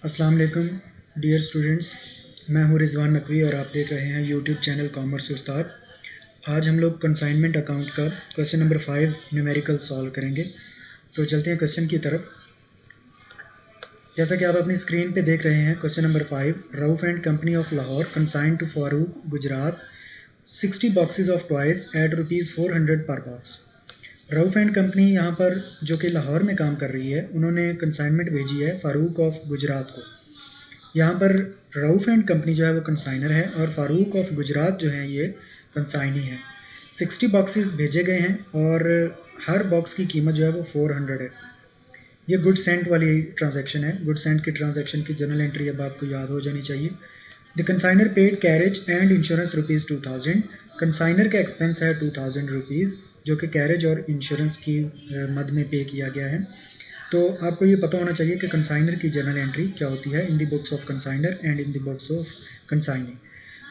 अस्सलाम वालेकुम dear students, मैं हूं रिजवान नकवी और आप देख रहे हैं यूट्यूब चैनल कॉमर्स उस्ताद। आज हम लोग कंसाइनमेंट अकाउंट का क्वेश्चन नंबर 5 न्यूमेरिकल सॉल्व करेंगे। तो चलते हैं क्वेश्चन की तरफ। जैसा कि आप अपनी स्क्रीन पे देख रहे हैं, question number 5, Rauf and company of Lahore consign to Farooq Gujarat 60 boxes of toys at ₹400 per box. Rauf and company यहाँ पर जो कि लाहौर में काम कर रही है, उन्होंने कंसाइनमेंट भेजी है फारूक ऑफ गुजरात को। यहाँ पर रऊफ एंड कंपनी जो है वो कंसाइनर है और फारूक ऑफ गुजरात जो है ये कंसाइनी है। 60 बॉक्सेस भेजे गए हैं और हर बॉक्स की कीमत जो है वो 400 है। ये गुड सेंट वाली ट्रांजैक्शन है। गुड सेंट की ट्रांजैक्शन की जनरल एंट्री अब आपको याद हो जानी चाहिए। The consignor paid carriage and insurance ₹2000। Consignor का एक्सपेंस है ₹2000 जो कि कैरेज और इंश्योरेंस की मद में पे किया गया है। तो आपको ये पता होना चाहिए कि कंसाइनर की जर्नल एंट्री क्या होती है in the books of consignor and in the books of consignee.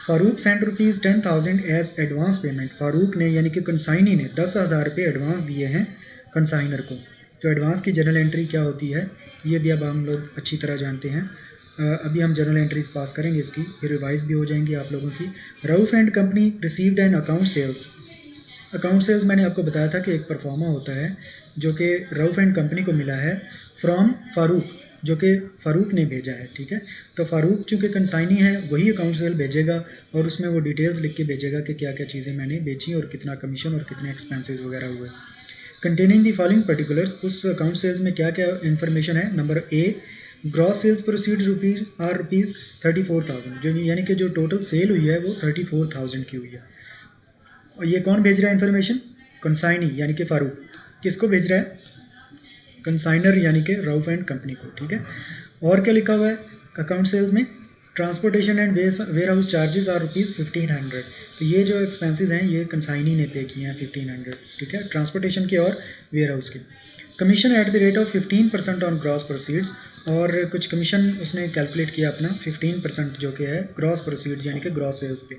Farooq sent ₹10,000 as advance payment. Farooq ने यानी कि कंसाइनी ने 10,000 रुपये एडवांस दिए हैं कंसाइनर को। तो एडवांस की जर्नल एंट्री क्या होती है ये भी अब हम लोग अच्छी तरह जानते हैं। अभी हम जर्नल एंट्रीज पास करेंगे इसकी, फिर रिवाइज भी हो जाएंगी आप लोगों की। Rauf and company received an account sales. Account sales मैंने आपको बताया था कि एक परफॉर्मा होता है जो कि रऊफ एंड कंपनी को मिला है फ्रॉम फारूक, जो कि फारूक ने भेजा है। ठीक है, तो फारूक चूँकि कंसाइनी है वही अकाउंट सेल भेजेगा और उसमें वो डिटेल्स लिख के भेजेगा कि क्या क्या चीज़ें मैंने बेची और कितना कमीशन और कितने एक्सपेंसेस वगैरह हुए। कंटेनिंग दी फॉलोइंग पर्टिकुलर्स, उस अकाउंट सेल्स में क्या क्या इन्फॉर्मेशन है। Number A, gross sales proceed ₹34,000, जो यानी कि जो टोटल सेल हुई है वो 34,000 की हुई है। और ये कौन भेज रहा है इन्फॉर्मेशन? कंसाइनी यानी कि फारूक। किसको भेज रहा है? कंसाइनर यानी कि रऊफ एंड कंपनी को। ठीक है, और क्या लिखा हुआ है अकाउंट सेल्स में? Transportation and warehouse charges are ₹1500। तो ये जो एक्सपेंसेस हैं ये कंसाइनी ने पे किए हैं 1500। ठीक है, ट्रांसपोर्टेशन के और वेयर हाउस के। Commission at the rate of 15% on gross proceeds, और कुछ कमीशन उसने कैलकुलेट किया अपना 15% जो कि है ग्रॉस प्रोसीड्स यानी कि ग्रॉस सेल्स पे।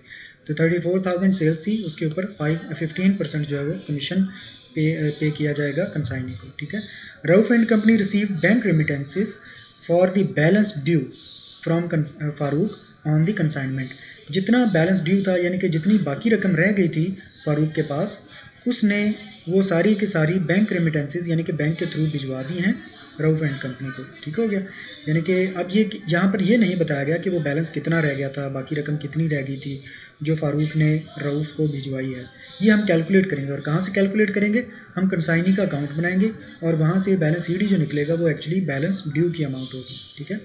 तो 34,000 सेल्स थी, उसके ऊपर 15% जो है वो कमीशन पे किया जाएगा कंसाइनी को। ठीक है, Rauf and company receive bank remittances for the balance due from Farooq on the consignment. जितना बैलेंस ड्यू था यानी कि जितनी बाकी रकम रह गई थी फारूक के पास, उसने वो सारी की सारी बैंक रेमिटेंसेस यानी कि बैंक के थ्रू भिजवा दी हैं रऊफ एंड कंपनी को। ठीक हो गया, यानी कि अब ये यहाँ पर ये नहीं बताया गया कि वो बैलेंस कितना रह गया था, बाकी रकम कितनी रह गई थी जो फारूक ने रऊफ को भिजवाई है। ये हम कैलकुलेट करेंगे। और कहाँ से कैलकुलेट करेंगे? हम कंसाइनी का अकाउंट बनाएंगे और वहाँ से बैलेंस सीडी जो निकलेगा वो एक्चुअली बैलेंस ड्यू की अमाउंट होगी। ठीक है,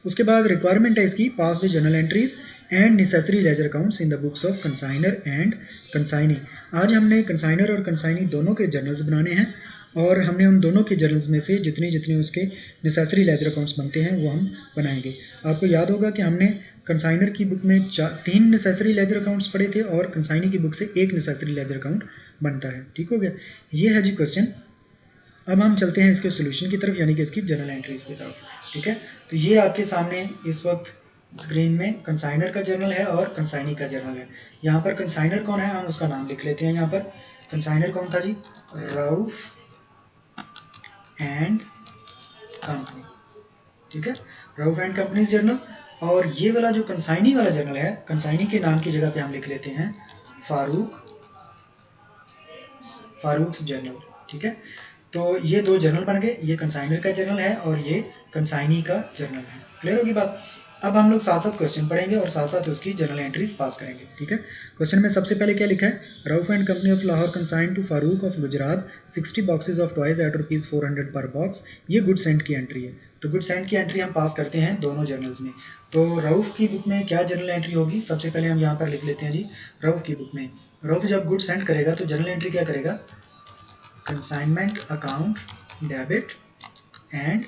उसके बाद रिक्वायरमेंट है इसकी, pass the journal entries and necessary ledger accounts in the books of consignor and consignee. आज हमने कंसाइनर और कंसाइनी दोनों के जर्नल्स बनाने हैं और हमने उन दोनों के जर्नल्स में से जितने जितने उसके नेसेसरी लेजर अकाउंट्स बनते हैं वो हम बनाएंगे। आपको याद होगा कि हमने कंसाइनर की बुक में 3 नेसेसरी लेजर अकाउंट्स पढ़े थे और कंसाइनी की बुक से 1 नेसेसरी लेजर अकाउंट बनता है। ठीक हो गया, ये है जी क्वेश्चन। अब हम चलते हैं इसके सोल्यूशन की तरफ यानी कि इसकी जर्नल एंट्रीज की तरफ। ठीक है, तो ये आपके सामने इस वक्त स्क्रीन में कंसाइनर का जर्नल है और कंसाइनी का जर्नल है। यहाँ पर कंसाइनर कौन है हम उसका नाम लिख लेते हैं। यहाँ पर कंसाइनर कौन था जी? Rauf and company. ठीक है, रऊफ एंड कंपनी जर्नल। और ये वाला जो कंसाइनी वाला जर्नल है, कंसाइनी के नाम की जगह पे हम लिख लेते हैं फारूक जर्नल। ठीक है, तो ये दो जर्नल बन गए, ये कंसाइनर का जर्नल है और ये कंसाइनी का जर्नल है। क्लियर होगी बात? अब हम लोग साथ साथ क्वेश्चन पढ़ेंगे और साथ साथ उसकी जर्नल एंट्रीज पास करेंगे। ठीक है, क्वेश्चन में सबसे पहले क्या लिखा है? Rauf and company of Lahore consign to Farooq of Gujarat 60 boxes of toys at ₹400 per box. ये गुड सेंट की एंट्री है। तो गुड सेंट की एंट्री हम पास करते हैं दोनों जर्नल्स में। तो रऊफ की बुक में क्या जर्नल एंट्री होगी? सबसे पहले हम यहाँ पर लिख लेते हैं जी, रऊफ की बुक में रऊफ जब गुड सेंट करेगा तो जर्नल एंट्री क्या करेगा? Consignment account debit and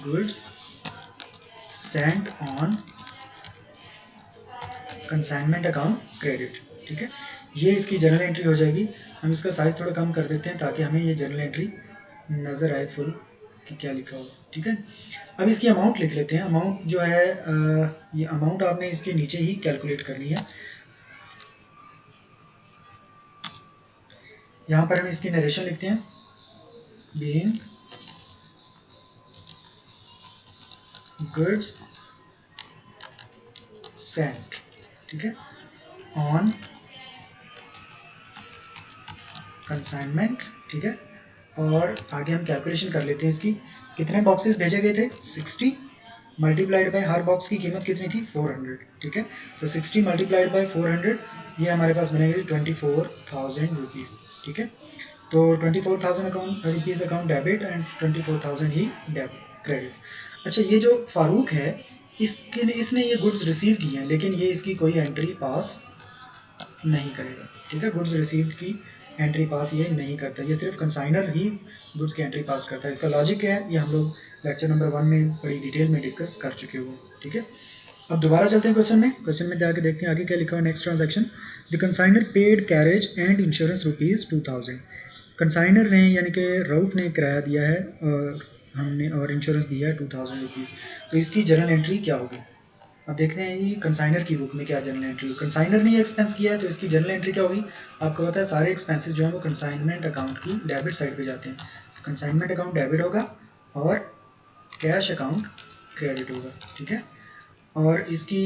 goods sent on consignment account credit. ठीक है, ये इसकी जर्नल एंट्री हो जाएगी। हम इसका साइज थोड़ा कम कर देते हैं ताकि हमें ये जर्नल एंट्री नजर आए फुल कि क्या लिखा होगा। ठीक है, अब इसकी अमाउंट लिख लेते हैं। अमाउंट जो है ये अमाउंट आपने इसके नीचे ही कैलकुलेट करनी है। यहाँ पर हम इसकी नरेशन लिखते हैं, बीइंग गुड्स सेंट, ठीक है, ऑन कंसाइनमेंट, ठीक है। और आगे हम कैलकुलेशन कर लेते हैं इसकी, कितने बॉक्सेस भेजे गए थे 60 मल्टीप्लाइड बाय हर बॉक्स की कीमत कितनी थी 400, ठीक है। तो 60 मल्टीप्लाइड बाय 400 ये हमारे पास बनेगी 24,000 रुपीज़, ठीक है। तो 24,000 rupees account debit and 24,000 he debit credit. अच्छा, ये जो फारूक है इसने ये गुड्स रिसीव की हैं, लेकिन ये इसकी कोई एंट्री पास नहीं करेगा, ठीक है। गुड्स रिसीव्ड की एंट्री पास ये नहीं करता, ये सिर्फ कंसाइनर ही गुड्स की एंट्री पास करता है। इसका लॉजिक क्या है ये हम लोग लेक्चर नंबर 1 में बड़ी डिटेल में डिस्कस कर चुके हुए, ठीक है। अब दोबारा चलते हैं क्वेश्चन में जाके देखते हैं आगे क्या लिखा हुआ। Next transaction, the consignor paid carriage and insurance rupees 2000। कंसाइनर ने यानी कि रऊफ ने किराया दिया है और हमने और इंश्योरेंस दिया है 2000 रुपीज़। तो इसकी जर्नल एंट्री क्या होगी। अब देखते हैं ये कंसाइनर की बुक में क्या जर्नल एंट्री होगी। कंसाइनर ने ये एक्सपेंस किया है तो इसकी जर्नल एंट्री क्या होगी। आपको पता है सारे एक्सपेंसेस जो हैं वो कंसाइनमेंट अकाउंट की डेबिट साइड पे जाते हैं। कंसाइनमेंट अकाउंट डेबिट होगा और कैश अकाउंट क्रेडिट होगा, ठीक है। और इसकी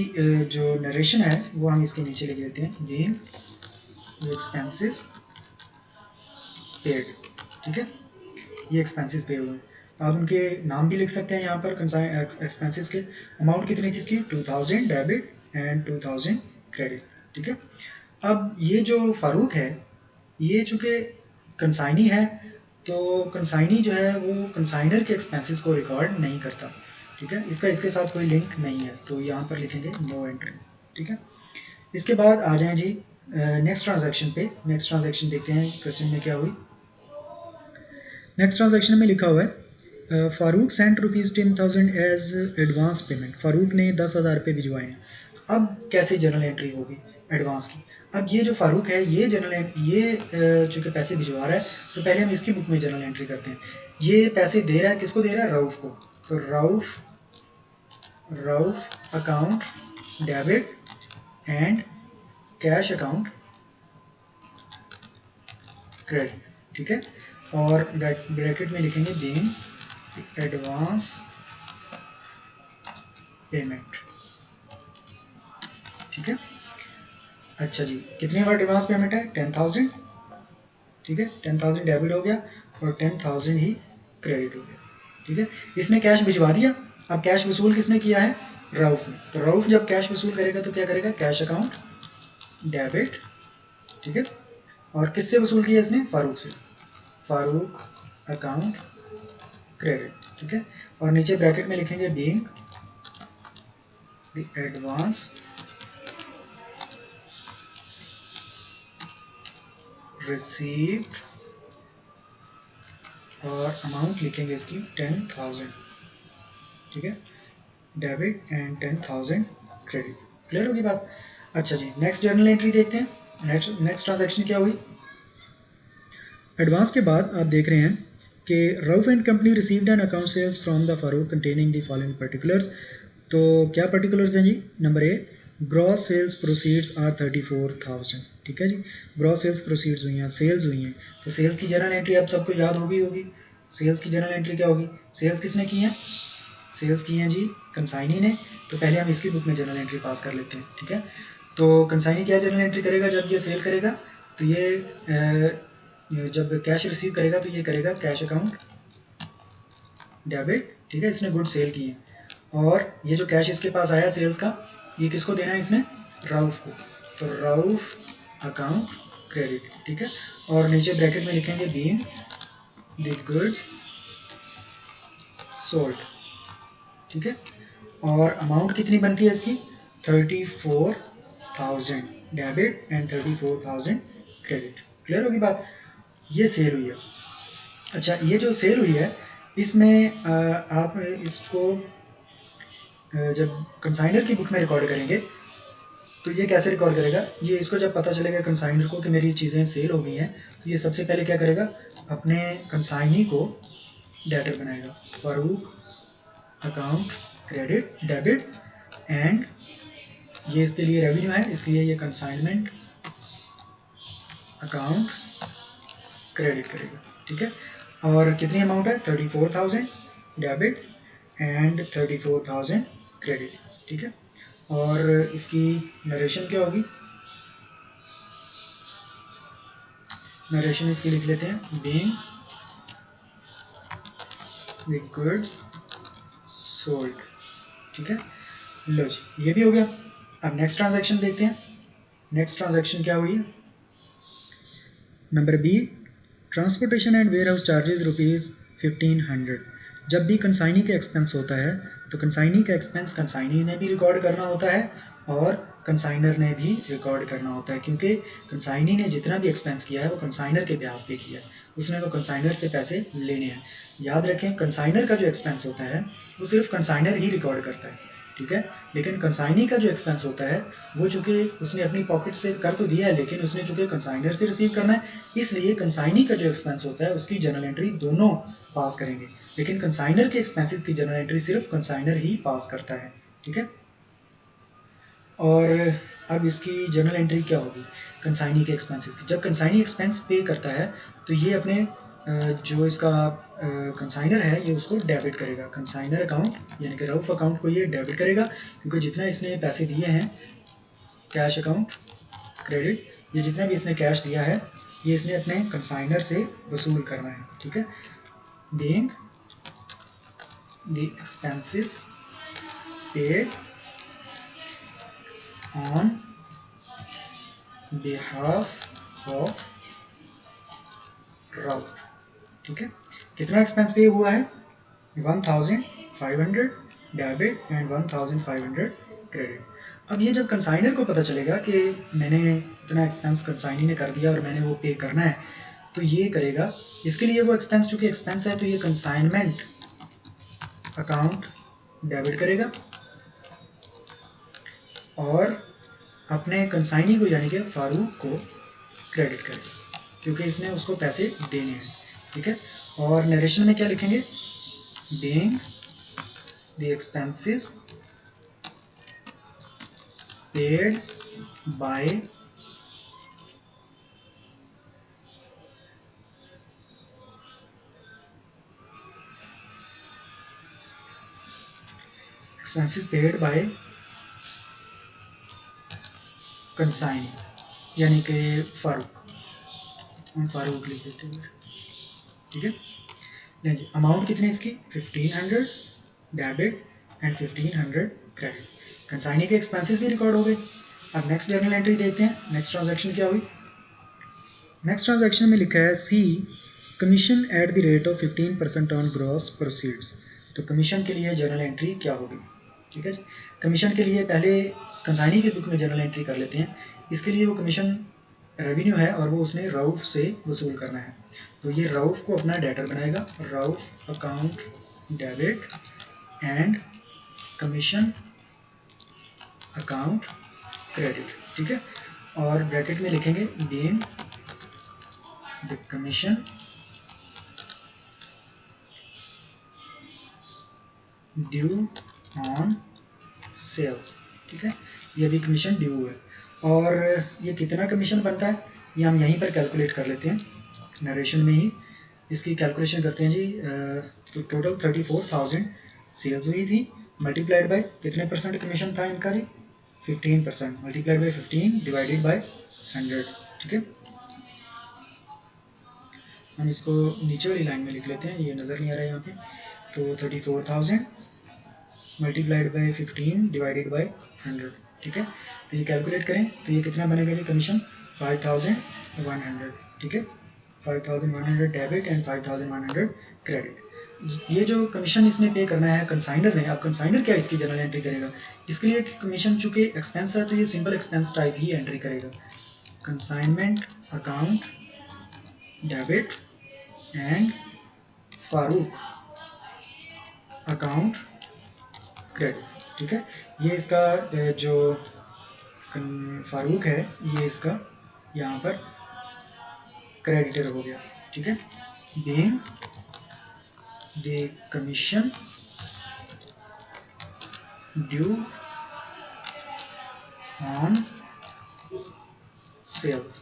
जो नरेशन है वो हम इसके नीचे लिख देते हैं, बीइंग एक्सपेंसेस पेड, ठीक है। ये एक्सपेंसेस पे हुए हैं, आप उनके नाम भी लिख सकते हैं यहाँ पर। एक्सपेंसेस के अमाउंट कितनी थी इसकी 2000 डेबिट एंड 2000 क्रेडिट, ठीक है। अब ये जो फारूक है ये चूँकि कंसाइनी है तो कंसाइनी जो है वो कंसाइनर के एक्सपेंसेस को रिकॉर्ड नहीं करता, ठीक है। इसका इसके साथ कोई लिंक नहीं है, तो यहाँ पर लिखेंगे नो एंट्री, ठीक है। इसके बाद आ जाएं जी नेक्स्ट ट्रांजैक्शन पे। नेक्स्ट ट्रांजैक्शन देखते हैं क्वेश्चन में क्या हुई। नेक्स्ट ट्रांजैक्शन में लिखा हुआ है Farooq sent rupees 10,000 as advance payment. Farooq ने 10,000 रुपये भिजवाए हैं। अब कैसे जर्नल एंट्री होगी एडवांस की। अब ये जो फारूक है ये चूँकि पैसे भिजवा रहा है तो पहले हम इसकी बुक में जर्नल एंट्री करते हैं। ये पैसे दे रहा है, किसको दे रहा है, रऊफ को। तो Rauf account debit and cash account credit, ठीक है। और ब्रैकेट में लिखेंगे बीइंग एडवांस पेमेंट, ठीक है। अच्छा जी, कितने बार एडवांस पेमेंट है 10,000, ठीक है। 10,000 डेबिट हो गया और 10,000 ही क्रेडिट हो गया, ठीक है। इसने कैश भिजवा दिया। अब कैश वसूल किसने किया है, रऊफ ने। तो रऊफ जब कैश वसूल करेगा तो क्या करेगा, कैश अकाउंट डेबिट, ठीक है। और किससे वसूल किया इसने, फारूक से। फारूक अकाउंट क्रेडिट, ठीक है। और नीचे ब्रैकेट में लिखेंगे बीइंग द एडवांस रिसीव्ड और अमाउंट लिखेंगे इसकी 10,000, ठीक है, डेबिट एंड 10,000 क्रेडिट। क्लियर होगी बात। अच्छा जी, नेक्स्ट जर्नल एंट्री देखते हैं। नेक्स्ट ट्रांजैक्शन क्या हुई। एडवांस के बाद आप देख रहे हैं कि Rauf and company received an account sales from the Farooq containing the following particulars. तो क्या पर्टिकुलर्स हैं जी। Number A, gross sales proceeds are 34,000, ठीक है जी। ग्रॉस सेल्स प्रोसीड्स हुई हैं, सेल्स हुई हैं। तो सेल्स की जर्नल एंट्री आप सबको याद होगी। सेल्स की जर्नल एंट्री क्या होगी, सेल्स किसने की है, सेल्स की हैं जी कंसाइनी ने। तो पहले हम इसकी बुक में जर्नल एंट्री पास कर लेते हैं, ठीक है। तो कंसाइनी क्या जर्नल एंट्री करेगा, जब ये सेल करेगा तो ये जब कैश रिसीव करेगा तो ये करेगा कैश अकाउंट डेबिट, ठीक है। इसने गुड सेल की है और ये जो कैश इसके पास आया सेल्स का ये किसको देना है इसने, रऊफ को। तो रऊफ अकाउंट क्रेडिट, ठीक है। और नीचे ब्रैकेट में लिखेंगे बीइंग द गुड्स सोल्ड, ठीक है। और अमाउंट कितनी बनती है इसकी 34,000 डेबिट एंड 34,000 क्रेडिट। क्लियर होगी बात। ये सेल हुई है। अच्छा, ये जो सेल हुई है इसमें आप इसको जब कंसाइनर की बुक में रिकॉर्ड करेंगे तो ये कैसे रिकॉर्ड करेगा, ये इसको जब पता चलेगा कंसाइनर को कि मेरी चीज़ें सेल हो गई हैं तो ये सबसे पहले क्या करेगा, अपने कंसाइनी को डेटर बनाएगा। Farooq account credit debit and ये इसके लिए रेवेन्यू है इसलिए ये कंसाइनमेंट अकाउंट क्रेडिट करेगा, ठीक है। और कितनी अमाउंट है 34,000 डेबिट एंड 34,000 क्रेडिट, ठीक है। और इसकी नरेशन क्या होगी, नरेशन इसकी लिख लेते हैं, बीइंग द गुड्स सोल्ड, ठीक है। लो जी, ये भी हो गया। अब नेक्स्ट ट्रांजैक्शन देखते हैं। नेक्स्ट ट्रांजैक्शन क्या हुई, number B, transportation and warehouse charges ₹1500। जब भी कंसाइनी का एक्सपेंस होता है तो कंसाइनी का एक्सपेंस कंसाइनी ने भी रिकॉर्ड करना होता है और कंसाइनर ने भी रिकॉर्ड करना होता है, क्योंकि कंसाइनी ने जितना भी एक्सपेंस किया है वो कंसाइनर के ब्याह पे किया है, उसने वो कंसाइनर से पैसे लेने हैं। याद रखें, कंसाइनर का जो एक्सपेंस होता है वो सिर्फ कंसाइनर ही रिकॉर्ड करता है, ठीक है। लेकिन कंसाइनी का जो एक्सपेंस होता है वो चूंकि उसने अपनी पॉकेट से कर तो दिया है, लेकिन उसने चूंकि कंसाइनर से रिसीव करना है, इसलिए कंसाइनी का जो एक्सपेंस होता है उसकी जर्नल एंट्री दोनों पास करेंगे, लेकिन कंसाइनर के एक्सपेंसेस की जर्नल एंट्री सिर्फ कंसाइनर ही पास करता है, ठीक है। और अब इसकी जर्नल एंट्री क्या होगी कंसाइनी के एक्सपेंसेस की। जब कंसाइनी एक्सपेंस पे करता है तो ये अपने जो इसका कंसाइनर है ये उसको डेबिट करेगा, कंसाइनर अकाउंट यानी कि रऊफ अकाउंट को ये डेबिट करेगा, क्योंकि जितना इसने पैसे दिए हैं, कैश अकाउंट क्रेडिट, ये जितना भी इसने कैश दिया है ये इसने अपने कंसाइनर से वसूल करना है, ठीक है। Being the expenses paid on behalf of Rauf, ठीक है। कितना एक्सपेंस पे हुआ है, 1500 डेबिट एंड 1500 क्रेडिट। अब ये जब कंसाइनर को पता चलेगा कि मैंने इतना एक्सपेंस कंसाइनी ने कर दिया और मैंने वो पे करना है, तो ये करेगा, इसके लिए वो एक्सपेंस चूंकि एक्सपेंस है तो ये कंसाइनमेंट अकाउंट डेबिट करेगा और अपने कंसाइनी को यानी कि फारूक को क्रेडिट करेगा, क्योंकि इसने उसको पैसे देने हैं, ठीक है। और नरेशन में क्या लिखेंगे, being the expenses paid by expenses paid by consignee यानी कि फारूक, हम फारूक लिख देते हैं, ठीक है। नहीं जी, अमाउंट कितनी इसकी 1500 डेबिट एंड 1500 क्रेडिट, कंसाइनी के एक्सपेंसेस भी रिकॉर्ड हो गए। अब नेक्स्ट जर्नल एंट्री देखते हैं, नेक्स्ट ट्रांजैक्शन क्या हुई। नेक्स्ट ट्रांजैक्शन में लिखा है C, commission at the rate of 15% on gross proceeds. तो कमीशन के लिए जर्नल एंट्री क्या होगी, ठीक है। कमीशन के लिए पहले कंसाइनी की बुक में जर्नल एंट्री कर लेते हैं, इसके लिए वो कमीशन रेवेन्यू है और वो उसने रऊफ से वसूल करना है, तो ये रऊफ को अपना डेटर बनाएगा, Rauf account debit and commission account credit, ठीक है। और ब्रैकेट में लिखेंगे being the commission due on sales, ठीक है। ये भी कमीशन ड्यू है और ये कितना कमीशन बनता है ये हम यहीं पर कैलकुलेट कर लेते हैं, नरेशन में ही इसकी कैलकुलेशन करते हैं जी। तो टोटल 34,000 सेल्स हुई थी, मल्टीप्लाइड बाय कितने परसेंट कमीशन था इनका जी, 15%, मल्टीप्लाइड बाय 15 डिवाइडेड बाय 100, ठीक है। हम इसको नीचे वाली लाइन में लिख लेते हैं, ये नज़र नहीं आ रहा है यहाँ पे, तो 34,000 मल्टीप्लाइड बाय 15 डिवाइडेड बाय 100, ठीक है। तो ये कैलकुलेट करें तो ये कितना बनेगा जी कमीशन 5,100, ठीक है। 5,100 डेबिट एंड 5,100 क्रेडिट। ये जो कमीशन इसने पे करना है कंसाइनर ने, अब कंसाइनर क्या इसकी जर्नल एंट्री करेगा, इसके लिए कमीशन चूंकि एक्सपेंस है तो ये सिंपल एक्सपेंस टाइप ही एंट्री करेगा, consignment account debit and Farooq account credit, ठीक है। ये इसका जो फारूक है ये इसका यहाँ पर क्रेडिटर हो गया, ठीक है। Being the commission due on sales,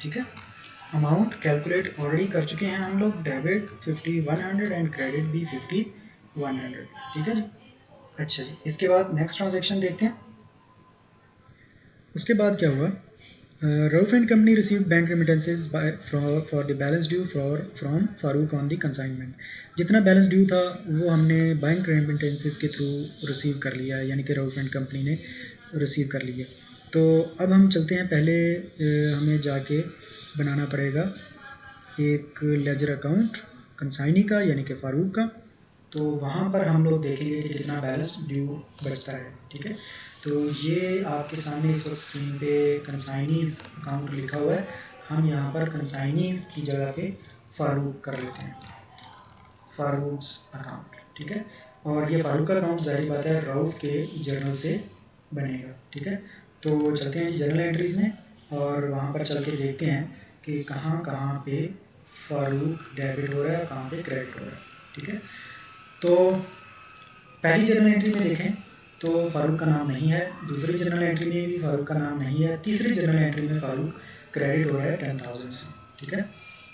ठीक है। अमाउंट कैलकुलेट ऑलरेडी कर चुके हैं हम लोग, डेबिट 5100 एंड क्रेडिट भी 50 100, ठीक है जी। अच्छा जी, इसके बाद नेक्स्ट ट्रांजैक्शन देखते हैं। उसके बाद क्या हुआ, Rauf and company received bank remittances for the balance due from Farooq on the consignment। जितना बैलेंस ड्यू था वो हमने बैंक रेमिटेंसेस के थ्रू रिसीव कर लिया है, यानी कि Rauf and company ने रिसीव कर लिया। तो अब हम चलते हैं, पहले हमें जाके बनाना पड़ेगा एक लेजर अकाउंट कंसाइनी का, यानी कि फारूक का। तो वहाँ पर हम लोग देखेंगे कि कितना बैलेंस ड्यू बचता है, ठीक है। तो ये आपके सामने इस वक्त स्क्रीन पे कंसाइनीज अकाउंट लिखा हुआ है। हम यहाँ पर कंसाइनीज की जगह पे फारूक कर लेते हैं, फारूक्स अकाउंट, ठीक है। और ये फारूक का अकाउंट जाहिर बात है रऊफ के जर्नल से बनेगा, ठीक है। तो चलते हैं जी जर्नल एंट्रीज में, और वहाँ पर चल के देखते हैं कि कहाँ कहाँ पे फारूक डेबिट हो रहा है, कहाँ पे क्रेडिट हो रहा है, ठीक है। तो पहली जर्नल एंट्री में देखें तो फारूक का नाम नहीं है, दूसरी जर्नल एंट्री में भी फारूक का नाम नहीं है, तीसरी जर्नल एंट्री में फारूक क्रेडिट हो रहा है 10,000 से, ठीक है।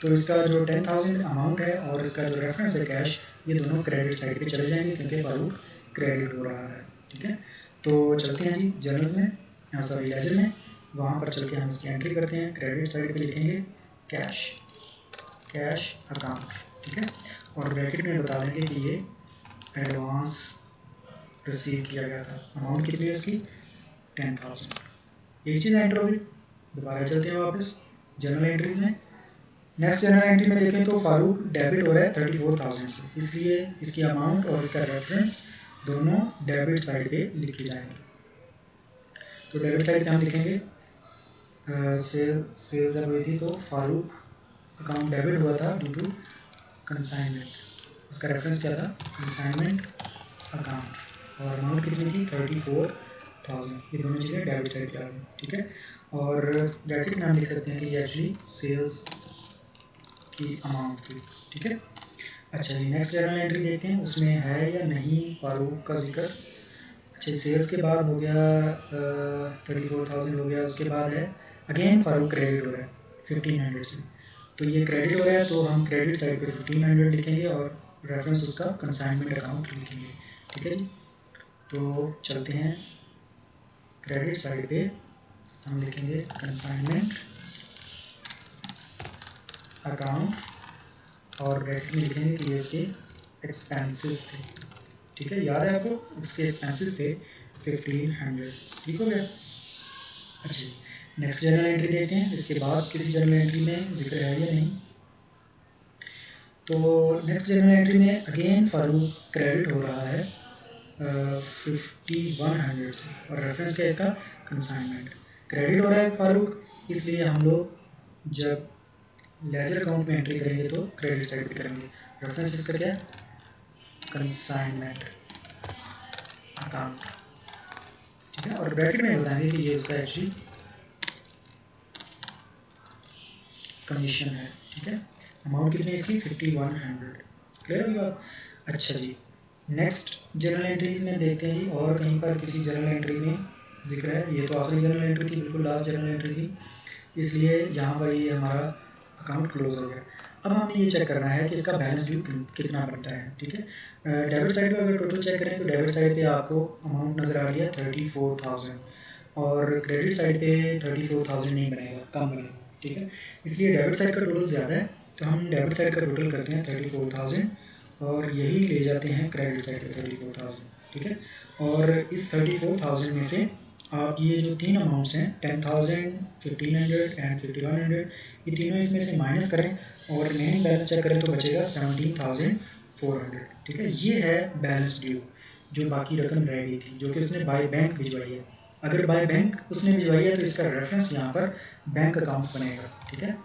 तो इसका जो 10,000 अमाउंट है और इसका जो रेफरेंस है कैश, ये दोनों क्रेडिट साइड पे चले जाएंगे क्योंकि फारूक क्रेडिट हो रहा है, ठीक है। तो चलते हैं जी जर्नल में, सॉरी लेजर में, वहाँ पर चल के हम इसकी एंट्री करते हैं। क्रेडिट साइड पे लिखेंगे कैश, कैश अकाउंट, ठीक है। और ब्रैकेट में बता देंगे कि ये एडवांस रिसीव किया गया था। अमाउंट कितनी है इसकी 10,000। एक चीज़ एंटर होगी। दोबारा चलते हैं वापस जनरल एंट्रीज में। नेक्स्ट जनरल एंट्री में देखें तो फारूक डेबिट हो रहा है 34,000 से, इसलिए इसकी अमाउंट और इसका रेफरेंस दोनों डेबिट साइड पे लिखे जाएंगे। तो डेबिट साइड पे हम लिखेंगे सेल जब हुई थी तो फारूक अकाउंट डेबिट हुआ था ड्यू टू कंसाइनमेंट, उसका रेफरेंस क्या था कंसाइनमेंट अकाउंट, और अमाउंट कितनी थी 34,000। ये दोनों चीज़ें डेबिट साइड पे आ गई, ठीक है। और ब्रैकेट में हम लिख सकते हैं कि ये एक्चुअली सेल्स की अमाउंट थी, ठीक है। अच्छा जी नेक्स्ट जर्नल एंट्री देखते हैं, उसमें है या नहीं फारूक का जिक्र। अच्छा सेल्स के बाद हो गया 34,000 हो गया, उसके बाद है अगेन फारूक क्रेडिट हो रहा है 1,500 से, तो ये क्रेडिट हो रहा है तो हम क्रेडिट साइड पे 1,500 लिखेंगे और रेफरेंस उसका कंसाइनमेंट अकाउंट लिखेंगे, ठीक है जी। तो चलते हैं क्रेडिट साइड पे हम लिखेंगे कंसाइनमेंट अकाउंट और ब्रैकेट में लिखेंगे कि ये उसके एक्सपेंसेस थे, ठीक है। याद है आपको इसके एक्सपेंसेस थे 1,500, ठीक हो गया। अच्छा नेक्स्ट जर्नल एंट्री देखते हैं, इसके बाद किसी जर्नल एंट्री में जिक्र है या नहीं। तो नेक्स्ट जर्नल एंट्री में अगेन फारूक क्रेडिट हो रहा है 5,100 से, और रेफरेंस क्या है इसका कंसाइनमेंट। क्रेडिट हो रहा है फारूक, इसलिए हम लोग जब लेजर अकाउंट में एंट्री करेंगे तो क्रेडिट साइड पे करेंगे। रेफरेंस इसका क्या कंसाइनमेंट अकाउंट, ठीक है। और ब्रैकेट में बताएंगे कि ये उसका एक्चुअली कमीशन है, ठीक है। अमाउंट कितनी है इसकी 5,100, क्लियर हुई बात। अच्छा जी नेक्स्ट जर्नल एंट्रीज में देखते हैं जी, और कहीं पर किसी जर्नल एंट्री में जिक्र है। ये तो आखिरी जर्नल एंट्री थी, बिल्कुल लास्ट जर्नल एंट्री थी, इसलिए यहाँ पर ये हमारा अकाउंट क्लोज हो गया। अब हमें ये चेक करना है कि इसका बैलेंस ड्यू कितना बनता है, ठीक है। डेबिट साइड पे अगर टोटल चेक करें तो डेबिट साइड पे आपको अमाउंट नज़र आ रही है 34,000, और क्रेडिट साइड पे 34,000 नहीं बनेगा, कम बनेगा, ठीक है। इसलिए डेबिट साइड का टोटल ज़्यादा है, तो हम डेबिट साइड का टोटल करते हैं 34,000 और यही ले जाते हैं क्रेडिट साइड पे 34,000, ठीक है। और इस 34,000 में से आप ये जो तीन अमाउंट्स हैं 10,000, 1,500 एंड 5,100, ये तीनों इसमें से माइनस करें और रिमेनिंग बैलेंस चेक करें तो बचेगा 17,400, ठीक है। ये है बैलेंस ड्यू, जो बाकी रकम रह गई थी जो कि उसने बाय बैंक भिजवाई है। अगर बाय बैंक उसने भिजवाई है तो इसका रेफरेंस यहाँ पर बैंक अकाउंट बनेगा, ठीक है।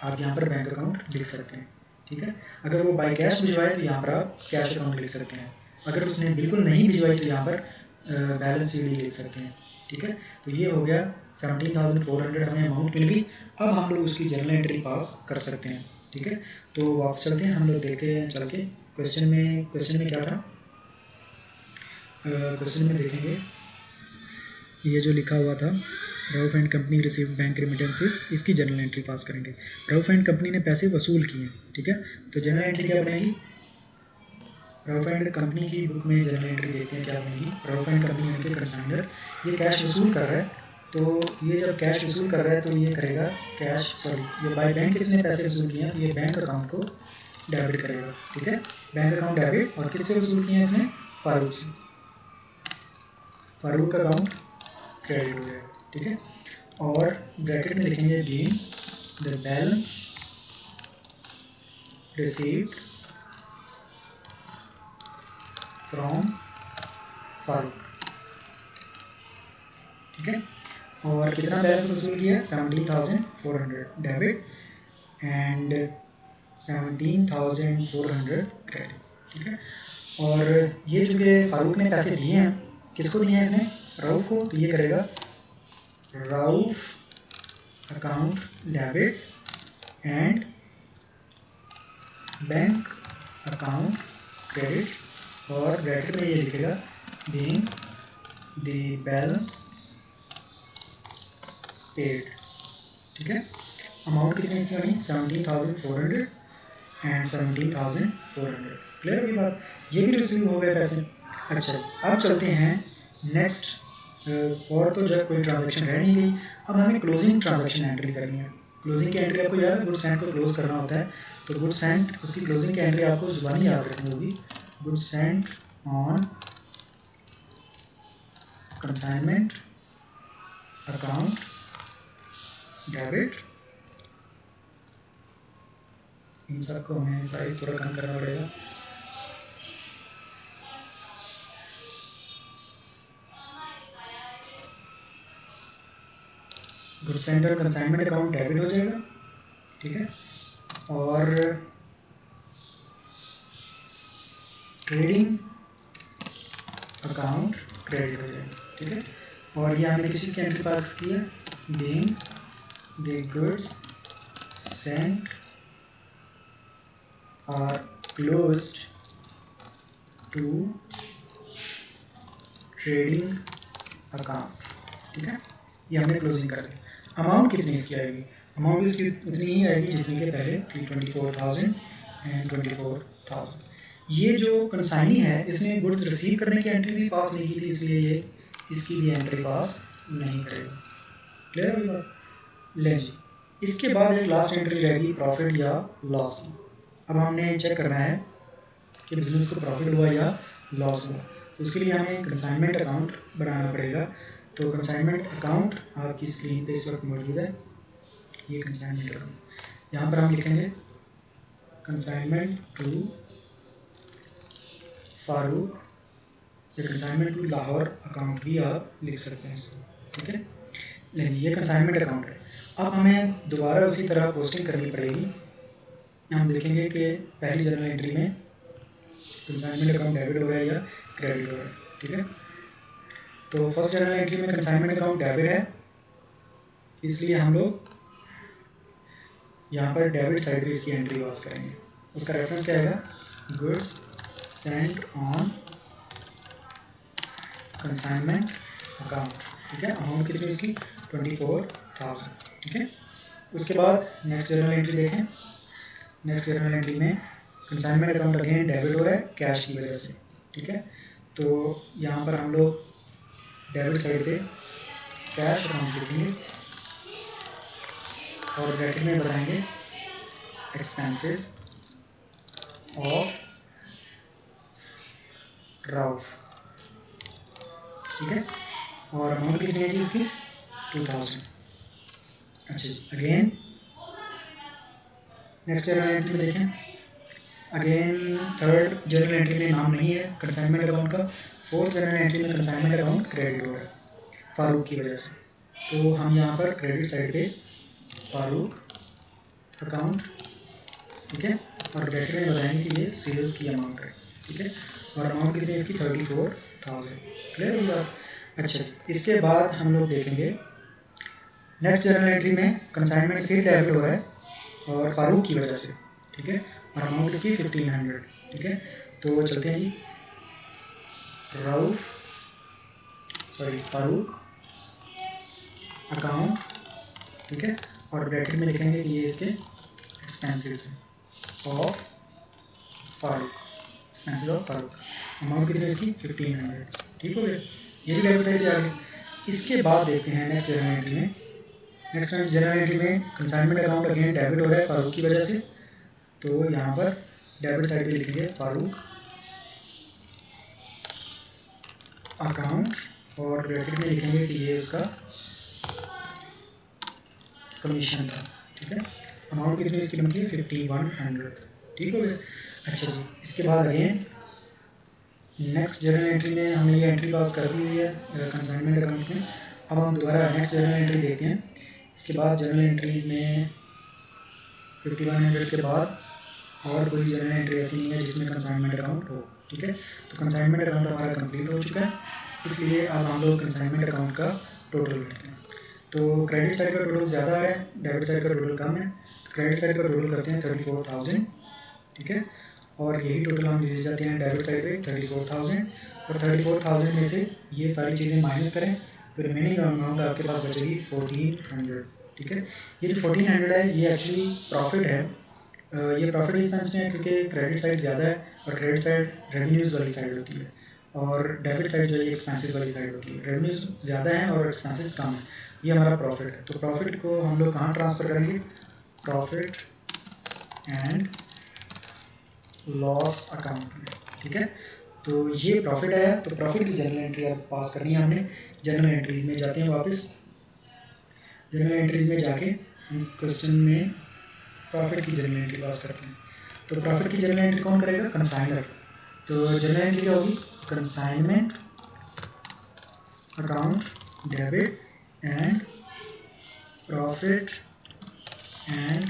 आप यहाँ पर बैंक अकाउंट लिख सकते हैं, ठीक है। अगर वो बाय कैश भिजवाए तो यहाँ पर आप कैश अकाउंट लिख सकते हैं। अगर उसने बिल्कुल नहीं भिजवाई तो यहाँ पर बैलेंस शीट लिख सकते हैं, ठीक है। तो ये हो गया 17,400 हमें अमाउंट मिल गई। अब हम लोग उसकी जर्नल एंट्री पास कर सकते हैं, ठीक है। तो वापस चलते हैं, हम लोग देखते हैं चल के क्वेश्चन में क्या था। क्वेश्चन में देखेंगे ये जो लिखा हुआ था Rauf and company receive bank remittances, इसकी जर्नल एंट्री पास करेंगे। रऊफ एंड कंपनी ने पैसे वसूल किए हैं, ठीक है। तो जर्नल एंट्री क्या बनेगी, रऊफ एंड कंपनी की बुक में जर्नल एंट्री देखते हैं क्या बनेगी। रऊफ एंड कंपनी यानी कि कंसाइनर ये कैश वसूल कर रहा है, तो ये जब कैश वसूल कर रहा है तो ये करेगा कैश ये बाय बैंक किसने पैसे वसूल किए हैं, तो ये बैंक अकाउंट को डेबिट करेगा। ठीक है, बैंक अकाउंट डेबिट, और किससे वसूल किए हैं इसने, फारूक से। फारूक का अकाउंट क्रेडिट हो जाएगा। ठीक है, और ब्रैकेट में लिखेंगे being the balance received from Farooq. ठीक है, और कितना बैलेंस वसूल किया, 17,400 डेबिट एंड 17,400 क्रेडिट। ठीक है, और ये चूँकि फारूक ने पैसे दिए हैं, किसको दिए हैं इसने, रऊफ को, तो ये करेगा Rauf account debit and bank account credit, और ब्रैकेट में ये लिखेगा बीइंग द बैलेंस पेड। ठीक है, अमाउंट कितनी इसकी बनी, 17,400 एंड 17,400। क्लियर होगी बात, ये भी रिसीव हो गए पैसे। अच्छा, अब चलते हैं नेक्स्ट, और तो जब कोई ट्रांजैक्शन रह नहीं गई, अब हमें क्लोजिंग ट्रांजैक्शन एंट्री करनी है। क्लोजिंग की एंट्री आपको याद है, गुड्स सेंट को क्लोज करना होता है, तो गुड्स सेंट उसकी क्लोजिंग की एंट्री आपको जुबानी याद रखनी होगी। Goods sent on consignment account debit, इन सबको हमें साइज थोड़ा कम करना पड़ेगा। गुड्स सेंट और कंसाइनमेंट अकाउंट डेबिट हो जाएगा। ठीक है, और ट्रेडिंग अकाउंट क्रेडिट हो जाएगा। ठीक है, और ये हमने किस चीज़ की एंट्री पास की है, being the goods sent are closed to trading account. ठीक है, ये हमने क्लोजिंग कर दी। अमाउंट कितनी इसकी आएगी, अमाउंट इसकी उतनी ही आएगी जितनी के पहले 324,000 एंड 24,000। ये जो कंसाइनी है इसने गुड्स रिसीव करने की एंट्री भी पास नहीं की थी, इसलिए ये इसकी भी एंट्री पास नहीं करेगा। क्लियर होगी बात। ले जी, इसके बाद एक लास्ट एंट्री रहेगी प्रॉफिट या लॉस की। अब हमने चेक करना है कि बिजनेस को प्रॉफिट हुआ या लॉस हुआ, तो उसके लिए हमें कंसाइनमेंट अकाउंट बनाना पड़ेगा। तो कंसाइनमेंट अकाउंट आपकी स्क्रीन पे इस वक्त मौजूद है, ये कंसाइनमेंट अकाउंट। यहाँ पर हम लिखेंगे कंसाइनमेंट टू फारूक, या कंसाइनमेंट टू लाहौर अकाउंट भी आप लिख सकते हैं इसको। ठीक है, लेकिन ये कंसाइनमेंट अकाउंट है। अब हमें दोबारा उसी तरह पोस्टिंग करनी पड़ेगी। हम देखेंगे कि पहली जर्नल एंट्री में कंसाइनमेंट अकाउंट डेबिट हो रहा है या क्रेडिट हो रहा है। ठीक है, तो फर्स्ट जर्नल एंट्री में कंसाइनमेंट अकाउंट डेबिट है, इसलिए हम लोग यहाँ पर डेबिट साइड पे इसकी एंट्री पास करेंगे। उसका रेफरेंस क्या आएगा, goods sent on consignment account. ठीक है, अमाउंट कितनी इसकी 24,000। ठीक है, उसके बाद नेक्स्ट जर्नल एंट्री देखें। नेक्स्ट जर्नल एंट्री में कंसाइनमेंट अकाउंट अगेन डेबिट हो रहा है कैश की वजह से। ठीक है, तो यहाँ पर हम लोग डेबिट साइड पे कैश अकाउंट लिखेंगे और ब्रैकेट में बताएंगे एक्सपेंसेस ऑफ रऊफ। ठीक है, और अमाउंट कितनी है जी उसकी 2000। अच्छा जी, अगेन नेक्स्ट जर्नल एंट्री में देखें, अगेन थर्ड जर्नल एंट्री में नाम नहीं है कंसाइनमेंट अकाउंट का। फोर्थ जर्नल एंट्री में कंसाइनमेंट अकाउंट क्रेडिट हो रहा है फारूक की वजह से, तो हम यहाँ पर क्रेडिट साइड पे फारूक अकाउंट। ठीक है, और ब्रैकेट में बताएंगे कि ये सेल्स की अमाउंट है। ठीक है, और अमाउंट कितनी है इसकी 34,000। क्लियर होगी बात। अच्छा, इसके बाद हम लोग देखेंगे नेक्स्ट जर्नल एंट्री में कंसाइनमेंट फिर डेबिट हो रहा है और फारूक की वजह से। ठीक है, और अमाउंट इसकी 1500। ठीक है, तो चलते हैं जी, फारूक अकाउंट। ठीक है, और ब्रैकेट में लिखेंगे कि ये इसके expenses of Farooq, expenses of Farooq. Amount कितनी इसकी 1500, ठीक हो गया। ये भी डेबिट साइड पे आ गया। इसके बाद देखते हैं नेक्स्ट जर्नल एंट्री में। नेक्स्ट टाइम जर्नल एंट्री में कंसाइनमेंट अकाउंट अगेन डेबिट हो रहा है फारूक की वजह से, तो यहाँ पर डेबिट साइड पे लिखेंगे फारूक अकाउंट और ब्रैकेट में लिखेंगे कि ये उसका कमीशन था, ठीक है। अमाउंट कितनी इसकी बनती है 5100, ठीक हो गया। अच्छा जी, इसके बाद अगेन नेक्स्ट जर्नल एंट्री में हमने ये एंट्री पास कर दी हुई है कंसाइनमेंट अकाउंट में। अब हम दोबारा नेक्स्ट जर्नल एंट्री देखते हैं। इसके बाद जर्नल एंट्रीज में 5100 के बाद और कोई जर्नल एंट्री ऐसी नहीं है जिसमें कंसाइनमेंट अकाउंट हो, ठीक है। तो कंसाइनमेंट अकाउंट हमारा कंप्लीट हो चुका है, इसलिए अब हम लोग कंसाइनमेंट अकाउंट का टोटल करते हैं। तो क्रेडिट साइड का टोटल ज़्यादा है, डेबिट साइड का टोटल कम है। क्रेडिट साइड का टोटल करते हैं 34,000, ठीक है। और यही टोटल हम ले जाते हैं डेबिट साइड पे 34,000, और 34,000 में से ये सारी चीज़ें माइनस करें तो रिमेनिंग अमाउंट आपके पास बचेगी 1400, ठीक है। ये जो 1400 है ये एक्चुअली प्रॉफिट है। ये प्रॉफिट इस सेंस में है क्योंकि क्रेडिट साइड ज़्यादा है और क्रेडिट साइड रेवेन्यूज़ वाली साइड होती है और डेबिट साइड जो है एक्सपेंसेस वाली साइड होती है। रेवेन्यूज़ ज़्यादा है और एक्सपेंसेस कम है, ये हमारा प्रॉफिट है। तो प्रॉफिट को हम लोग कहाँ ट्रांसफ़र करेंगे, प्रॉफिट एंड लॉस अकाउंट में, ठीक है। तो ये प्रॉफिट है, तो प्रॉफिट की जर्नल एंट्री अब पास करनी है हमने। जर्नल एंट्रीज में जाते हैं वापस। जर्नल एंट्रीज में जाके क्वेश्चन में प्रॉफिट की जर्नल एंट्री पास करते हैं। तो प्रॉफिट की जर्नल एंट्री कौन करेगा, कंसाइनर। तो जर्नल एंट्री क्या होगी, consignment account debit and profit and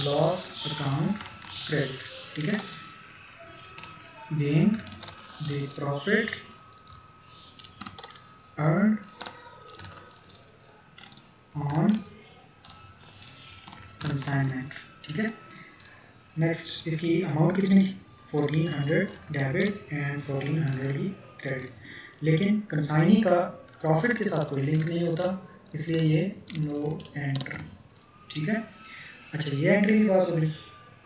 loss account credit, ठीक है। being the profit earned on consignment, ठीक है। नेक्स्ट इसकी अमाउंट कितनी 1400 डेबिट एंड 1400 ही क्रेडिट। लेकिन कंसाइनी का प्रॉफिट के साथ कोई लिंक नहीं होता, इसलिए ये नो एंट्री, ठीक है। अच्छा, ये एंट्री भी पास हो गई।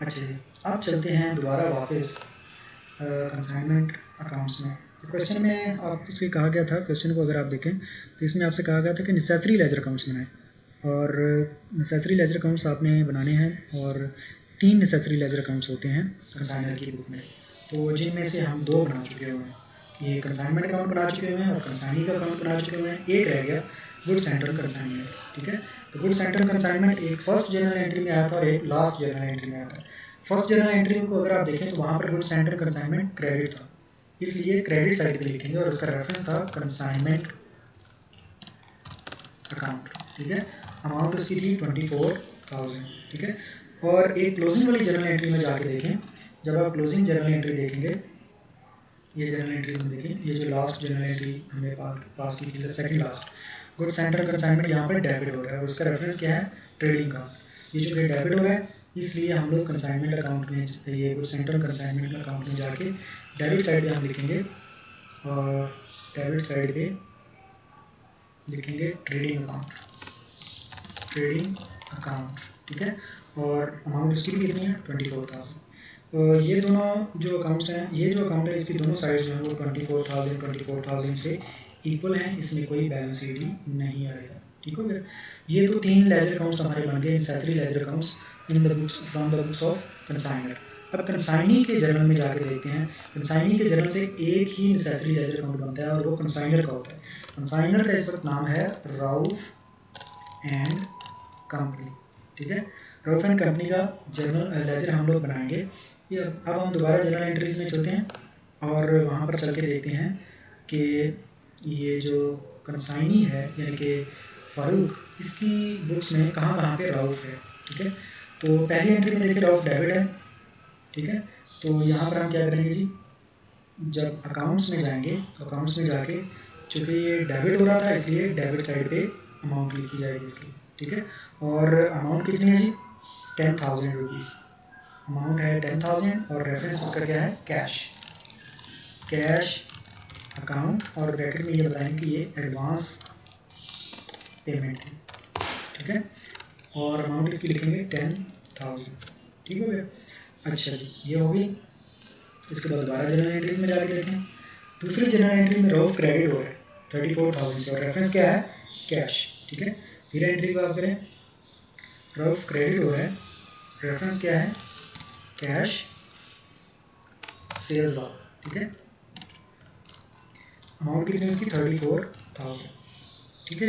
अच्छा जी, अब चलते हैं दोबारा वापस कंसाइनमेंट अकाउंट्स में। तो क्वेश्चन में आपसे कहा गया था, क्वेश्चन को अगर आप देखें तो इसमें आपसे कहा गया था कि नेसेसरी लेजर अकाउंट्स बनाएं, और नेसेसरी लेजर अकाउंट्स आपने बनाने हैं, और 3 नेसेसरी लेजर अकाउंट्स होते हैं कंसाइनर की बुक में, तो जिनमें से हम 2 बना चुके हुए हैं। ये कंसाइनमेंट अकाउंट बना चुके हुए हैं और कंसाइनी का अकाउंट बना चुके हुए हैं। एक रह गया गुड सेंट्रल कंसाइनमेंट, ठीक है। तो गुड सेंट्रल कंसाइनमेंट एक फर्स्ट जर्नल एंट्री में आया था और एक लास्ट जर्नल एंट्री में आया था। फर्स्ट जर्नल एंट्री को अगर आप देखें तो वहाँ पर गुड सेंट्रल कंसाइनमेंट क्रेडिट था, इसलिए क्रेडिट साइड पे लिखेंगे और उसका रेफरेंस था कंसाइनमेंट अकाउंट, ठीक है। अमाउंट उसकी थी 24,000, ठीक है। और एक क्लोजिंग वाली जर्नल एंट्री में जाके देखें, जब आप क्लोजिंग जर्नल एंट्री देखेंगे, ये जर्नल एंट्री में देखें, ये जो लास्ट जर्नल एंट्री हमने पास की थी, second last, good central consignment यहाँ पर डेबिट हो रहा है और उसका रेफरेंस क्या है, ट्रेडिंग का। ये जो कि डेबिट हो रहा है, इसलिए हम लोग कंसाइनमेंट अकाउंट में, ये गुड सेंट्रल कंसाइनमेंट अकाउंट में जाके डेबिट साइड पे हम लिखेंगे, और डेबिट साइड पे लिखेंगे ट्रेडिंग अकाउंट, ट्रेडिंग अकाउंट, ठीक है। और अमाउंट उसकी भी कितनी है 24,000। तो ये दोनों जो अकाउंट्स हैं, ये जो अकाउंट है इसकी दोनों साइड जो है वो 24,000 से इक्वल हैं, इसमें कोई बैलेंस शीट नहीं आएगा, ठीक हो गया। ये तो 3 लेजर अकाउंट्स हमारे बन गए, necessary ledger accounts in the books from the books of consignor. अब कंसाइनी के जर्नल में जाके देखते हैं, कंसाइनी के जर्नल से एक ही नेसेसरी लेजर अकाउंट बनता है और वो कंसाइनर का होता है। कंसाइनर का इस वक्त नाम है राउफ एंड कंपनी, ठीक है। राउफ एंड कंपनी का जर्नल लेजर हम लोग बनाएंगे। ये अब हम दोबारा जर्नल एंट्रीज में चलते हैं और वहाँ पर चल के देखते हैं कि ये जो कंसाइनी है यानी कि फारूक, इसकी बुक्स में कहाँ कहाँ पे राउफ है, ठीक है। तो पहली एंट्री में देखिए राउफ डेबिट है, ठीक है। तो यहाँ पर हम क्या करेंगे जी, जब अकाउंट्स में जाएंगे तो अकाउंट्स में जाके चूँकि ये डेबिट हो रहा था इसलिए डेबिट साइड पे अमाउंट लिखी जाएगी इसकी, ठीक है। और अमाउंट कितनी है जी 10,000 रुपीज़, अमाउंट है 10,000 और रेफरेंस उसका क्या है कैश, कैश अकाउंट, और ब्रैकेट में ये बताएं कि ये एडवांस पेमेंट है, ठीक है। और अमाउंट इसकी लिखेंगे 10,000, ठीक हो गया। अच्छा जी, ये हो गई इसके बाद दोबारा जनरल एंट्रीज में जाके देखें, दूसरी जनरल एंट्री में रऊफ क्रेडिट हो रहा है 34,000 से और रेफरेंस क्या है, कैश। ठीक है, फिर एंट्री पास करें, रऊफ क्रेडिट हो रहा है, रेफरेंस क्या है, कैश सेल्स वाला। ठीक है, अमाउंट कितनी इसकी 34,000। ठीक है,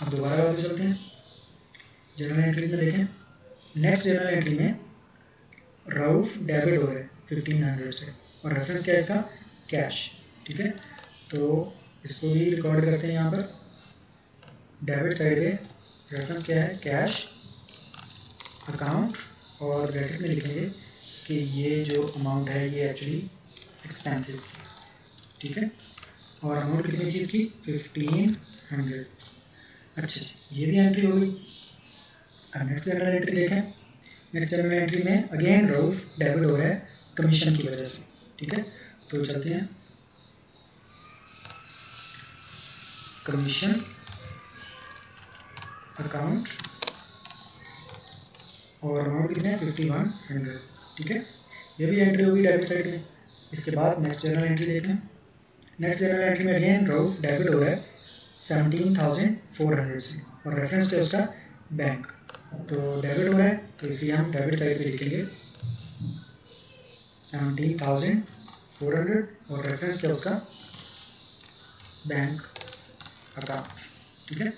अब दोबारा वापस चलते हैं, जनरल एंट्रीज में देखें, नेक्स्ट जनरल एंट्री में रऊफ डेबिट हो रहा है 1500 से और रेफरेंस क्या है इसका, कैश। ठीक है, तो इसको भी रिकॉर्ड करते हैं यहाँ पर, डेबिट साइड पे रेफरेंस क्या है, कैश अकाउंट, और ब्रैकेट में लिखेंगे कि ये जो अमाउंट है ये एक्चुअली एक्सपेंसेस की। ठीक है, और अमाउंट कितनी थी इसकी 1500। अच्छा, ये भी एंट्री हो गई। अब नेक्स्ट जनरल एंट्री देखें, नेक्स्ट जनरल एंट्री में अगेन रऊफ डेबिट हो रहा है कमीशन की वजह से। ठीक है, तो चलते हैं, कमीशन अकाउंट और अमाउंट कितने 5100। ठीक है, ये भी एंट्री होगी डेबिट साइड में। इसके बाद नेक्स्ट जनरल एंट्री देखें, नेक्स्ट जनरल एंट्री में अगेन रऊफ डेबिट हो रहा है 17,400 से और रेफरेंस है उसका बैंक। तो डेबिट हो रहा है तो इसलिए हम डेबिट साइड पे लिखेंगे 17,400 और रेफरेंस है उसका बैंक अकाउंट। ठीक है,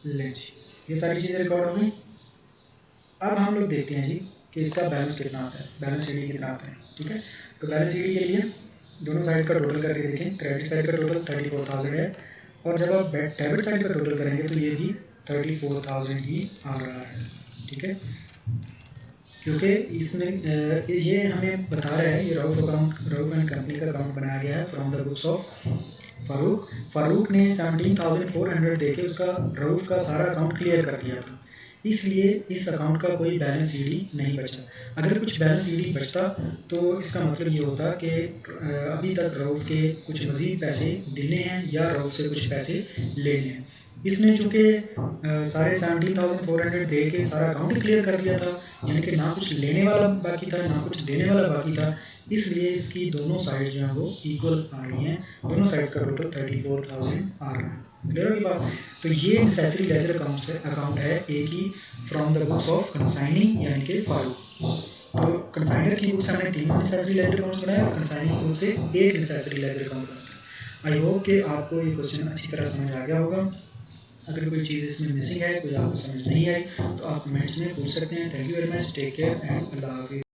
ले जी, ये सारी चीज़ें रिकॉर्ड हो गई। अब हम लोग देखते हैं जी कि इसका बैलेंस कितना आता है, बैलेंस शीट कितना आता है। ठीक है, तो बैलेंस शीट के लिए दोनों साइड का टोटल करके देखें, क्रेडिट साइड का टोटल 34,000 है और जब आप डेबिट साइड का टोटल करेंगे तो ये भी 34,000 ही आ रहा है। ठीक है, क्योंकि इसमें ये हमें बता रहा है, ये Rauf account, Rauf and company का अकाउंट बनाया गया है from the books of Farooq. Farooq ने 17,400 देके उसका रऊफ का सारा अकाउंट क्लियर कर दिया था, इसलिए इस अकाउंट का कोई बैलेंस ईडी नहीं बचा। अगर कुछ बैलेंस ईडी बचता तो इसका मतलब ये होता कि अभी तक रऊफ के कुछ मज़ीद पैसे देने हैं या रऊफ से कुछ पैसे लेने हैं। इसने चूँकि सारे 17,400 दे के सारा अकाउंट क्लियर कर दिया था, यानी कि ना कुछ लेने वाला बाकी था ना कुछ देने वाला बाकी था, इसलिए इसकी दोनों साइड्स जो हैं वो इक्वल आ रही हैं, दोनों साइड्स का टोटल 34,000 आ रहा है। क्लियर होगी बात? तो ये नेसेसरी लेजर अकाउंट है एक ही फ्रॉम द बुक्स ऑफ कंसाइनिंग यानी कि फारूक। तो कंसाइनर की बुक से हमने 3 नेसेसरी लेजर अकाउंट्स बनाए और कंसाइनिंग की बुक से 1 नेसेसरी लेजर अकाउंट बनाते हैं। आई होप कि आपको ये क्वेश्चन अच्छी तरह समझ आ गया होगा। अगर कोई चीज़ इसमें मिसिंग है, कोई आपको समझ नहीं आई तो आप कमेंट्स में पूछ सकते हैं। Thank you very much, take care and अल्लाह हाफिज़।